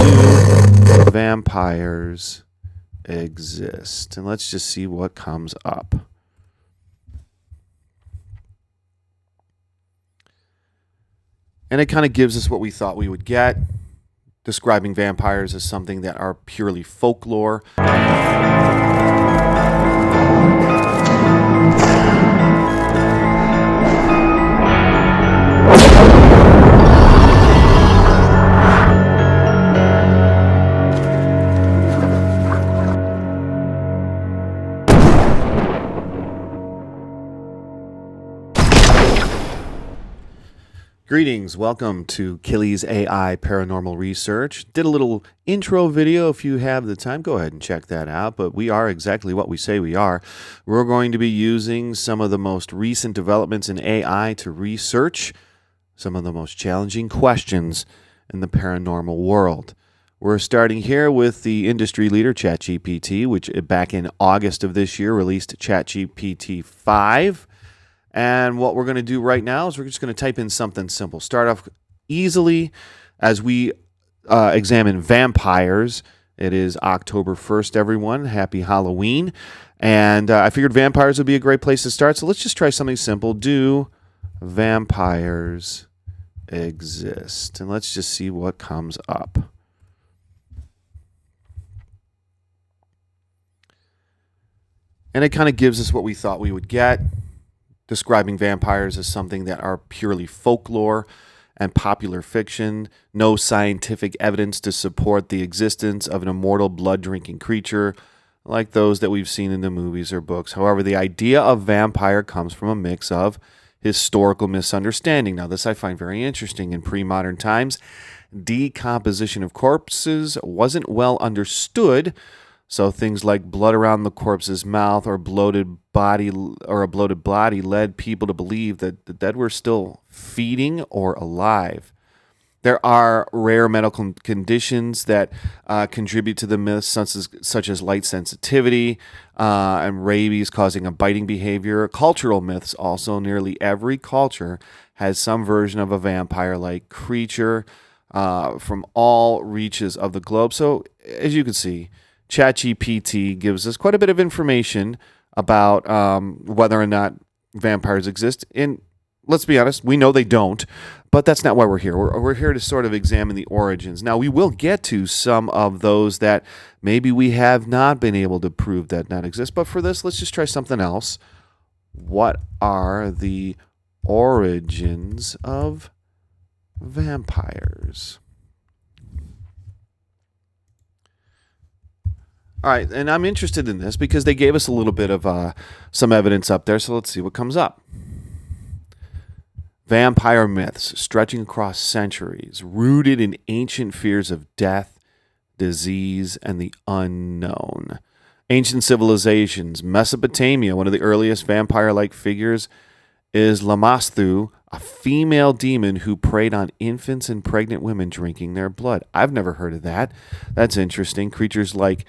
Do vampires exist? And let's just see what comes up. And it kind of gives us what we thought we would get, describing vampires as something that are purely folklore. Greetings, welcome to Kili's AI Paranormal Research. Did a little intro video. If you have the time, go ahead and check that out. But we are exactly what we say we are. We're going to be using some of the most recent developments in AI to research some of the most challenging questions in the paranormal world. We're starting here with the industry leader, ChatGPT, which back in August of this year released ChatGPT 5. And what we're going to do right now is we're just going to type in something simple. Start off easily as we examine vampires. It is October 1st, everyone. Happy Halloween. And I figured vampires would be a great place to start. So let's just try something simple. Do vampires exist? And let's just see what comes up. And it kind of gives us what we thought we would get, describing vampires as something that are purely folklore and popular fiction, no scientific evidence to support the existence of an immortal blood-drinking creature like those that we've seen in the movies or books. However, the idea of vampire comes from a mix of historical misunderstanding. Now, this I find very interesting. In pre-modern times, decomposition of corpses wasn't well understood. So things like blood around the corpse's mouth or a bloated body led people to believe that the dead were still feeding or alive. There are rare medical conditions that contribute to the myths, such as light sensitivity and rabies causing a biting behavior. Cultural myths also. Nearly every culture has some version of a vampire-like creature from all reaches of the globe. So as you can see, ChatGPT gives us quite a bit of information about whether or not vampires exist. And let's be honest, we know they don't, but that's not why we're here. We're here to sort of examine the origins. Now, we will get to some of those that maybe we have not been able to prove that not exist. But for this, let's just try something else. What are the origins of vampires? All right, and I'm interested in this because they gave us a little bit of some evidence up there, so let's see what comes up. Vampire myths stretching across centuries, rooted in ancient fears of death, disease, and the unknown. Ancient civilizations. Mesopotamia, one of the earliest vampire-like figures, is Lamasthu, a female demon who preyed on infants and pregnant women drinking their blood. I've never heard of that. That's interesting. Creatures like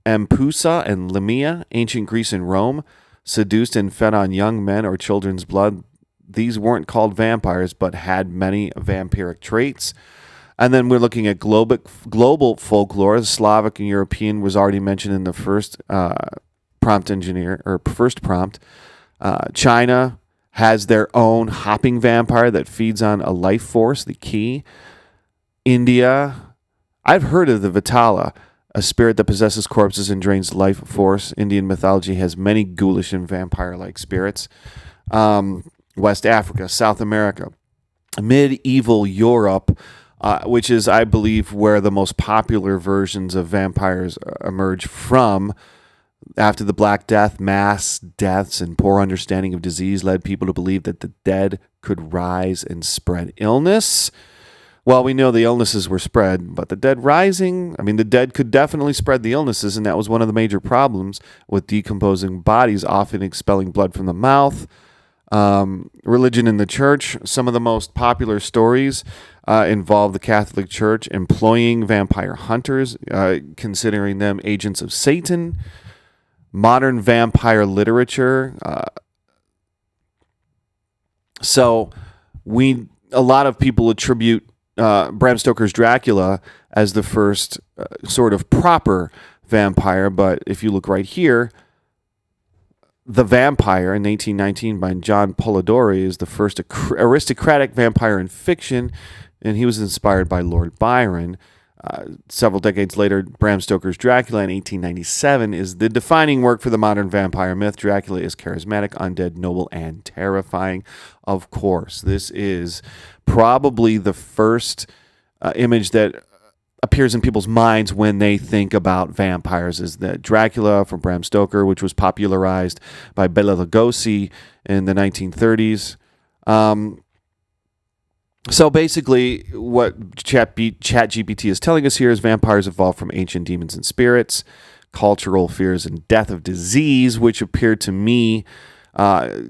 Ampusa and Lamia, ancient Greece and Rome, seduced and fed on young men or children's blood. These weren't called vampires, but had many vampiric traits. And then we're looking at global folklore. The Slavic and European was already mentioned in the first prompt. China has their own hopping vampire that feeds on a life force, the key. India, I've heard of the Vitala, a spirit that possesses corpses and drains life force. Indian mythology has many ghoulish and vampire-like spirits. West Africa, South America, medieval Europe, which is, I believe, where the most popular versions of vampires emerge from. After the Black Death, mass deaths and poor understanding of disease led people to believe that the dead could rise and spread illness. Well, we know the illnesses were spread, but the dead rising, the dead could definitely spread the illnesses, and that was one of the major problems with decomposing bodies, often expelling blood from the mouth. Religion in the church. Some of the most popular stories involve the Catholic Church employing vampire hunters, considering them agents of Satan. Modern vampire literature. A lot of people attribute Bram Stoker's Dracula as the first sort of proper vampire. But if you look right here, The Vampire in 1819 by John Polidori is the first aristocratic vampire in fiction, and he was inspired by Lord Byron. Several decades later, Bram Stoker's Dracula in 1897 is the defining work for the modern vampire myth. Dracula is charismatic, undead, noble, and terrifying. Of course, this is probably the first image that appears in people's minds when they think about vampires, is that Dracula from Bram Stoker, which was popularized by Bela Lugosi in the 1930s. So basically, what ChatGPT is telling us here is vampires evolved from ancient demons and spirits, cultural fears and death of disease, which appeared to me,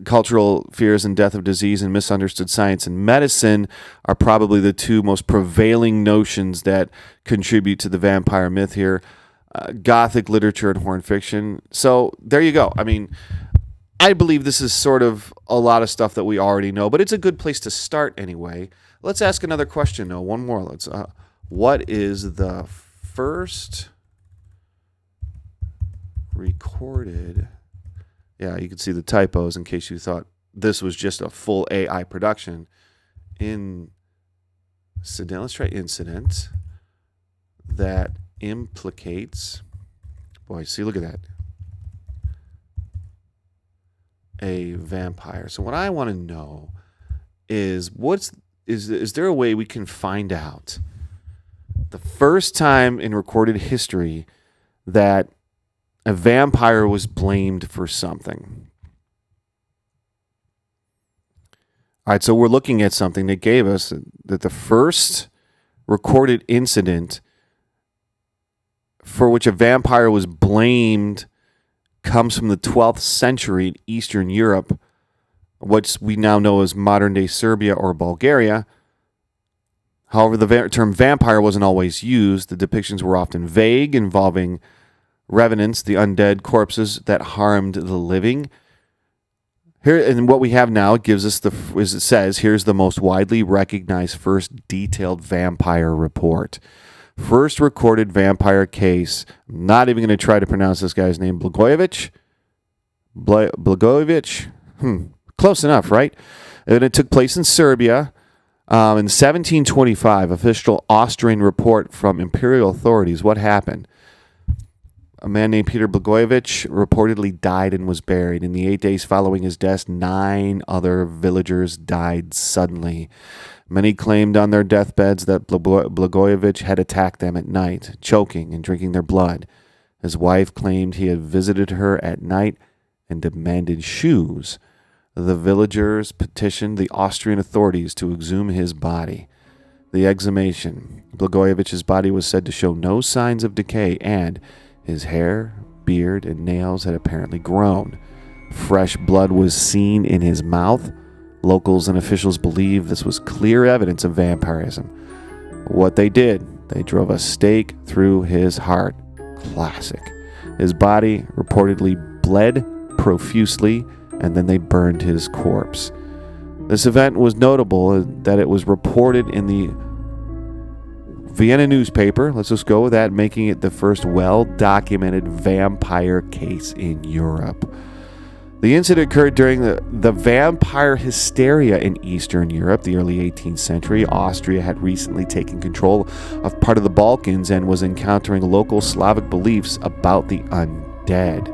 cultural fears and death of disease and misunderstood science and medicine are probably the two most prevailing notions that contribute to the vampire myth here. Gothic literature and horror fiction. So there you go. I mean, I believe this is sort of a lot of stuff that we already know, but it's a good place to start anyway. Let's ask another question, though. One more. What is the first recorded... Yeah, you can see the typos in case you thought this was just a full AI production. Incident. Let's try incident that implicates... Boy, see, look at that. A vampire. So what I want to know is is there a way we can find out the first time in recorded history that a vampire was blamed for something? All right, so we're looking at something that gave us that the first recorded incident for which a vampire was blamed comes from the 12th century in Eastern Europe, what we now know as modern-day Serbia or Bulgaria. However, the term vampire wasn't always used. The depictions were often vague, involving revenants, the undead corpses that harmed the living. Here, and what we have now gives us as it says, here's the most widely recognized first detailed vampire report. First recorded vampire case. I'm not even going to try to pronounce this guy's name. Blagojevich? Blagojevich? Close enough, right? And it took place in Serbia. In 1725, official Austrian report from imperial authorities. What happened? A man named Peter Blagojevich reportedly died and was buried. In the 8 days following his death, 9 other villagers died suddenly. Many claimed on their deathbeds that Blagojevich had attacked them at night, choking and drinking their blood. His wife claimed he had visited her at night and demanded shoes. The villagers petitioned the Austrian authorities to exhume his body. The exhumation. Blagojevich's body was said to show no signs of decay, and his hair, beard, and nails had apparently grown. Fresh blood was seen in his mouth. Locals and officials believe this was clear evidence of vampirism. What they did, they drove a stake through his heart. Classic. His body reportedly bled profusely, and then they burned his corpse. This event was notable that it was reported in the Vienna newspaper, let's just go with that, making it the first well-documented vampire case in Europe. The incident occurred during the vampire hysteria in Eastern Europe, the early 18th century. Austria had recently taken control of part of the Balkans and was encountering local Slavic beliefs about the undead.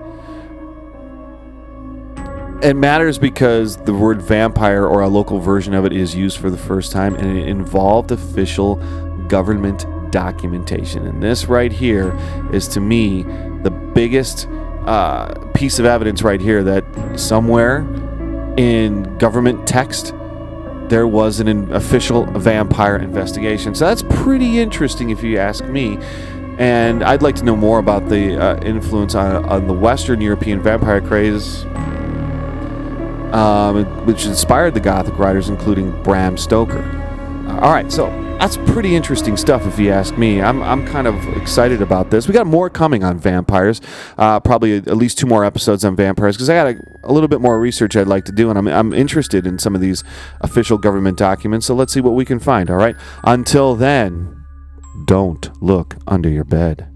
It matters because the word vampire, or a local version of it, is used for the first time, and it involved official government documentation. And this right here is, to me, the biggest piece of evidence right here that somewhere in government text there was an official vampire investigation. So that's pretty interesting if you ask me. And I'd like to know more about the influence on the Western European vampire craze, which inspired the Gothic writers, including Bram Stoker. All right, so That's pretty interesting stuff, if you ask me. I'm kind of excited about this. We got more coming on vampires, probably at least 2 more episodes on vampires, because I got a little bit more research I'd like to do, and I'm interested in some of these official government documents. So let's see what we can find. All right. Until then, don't look under your bed.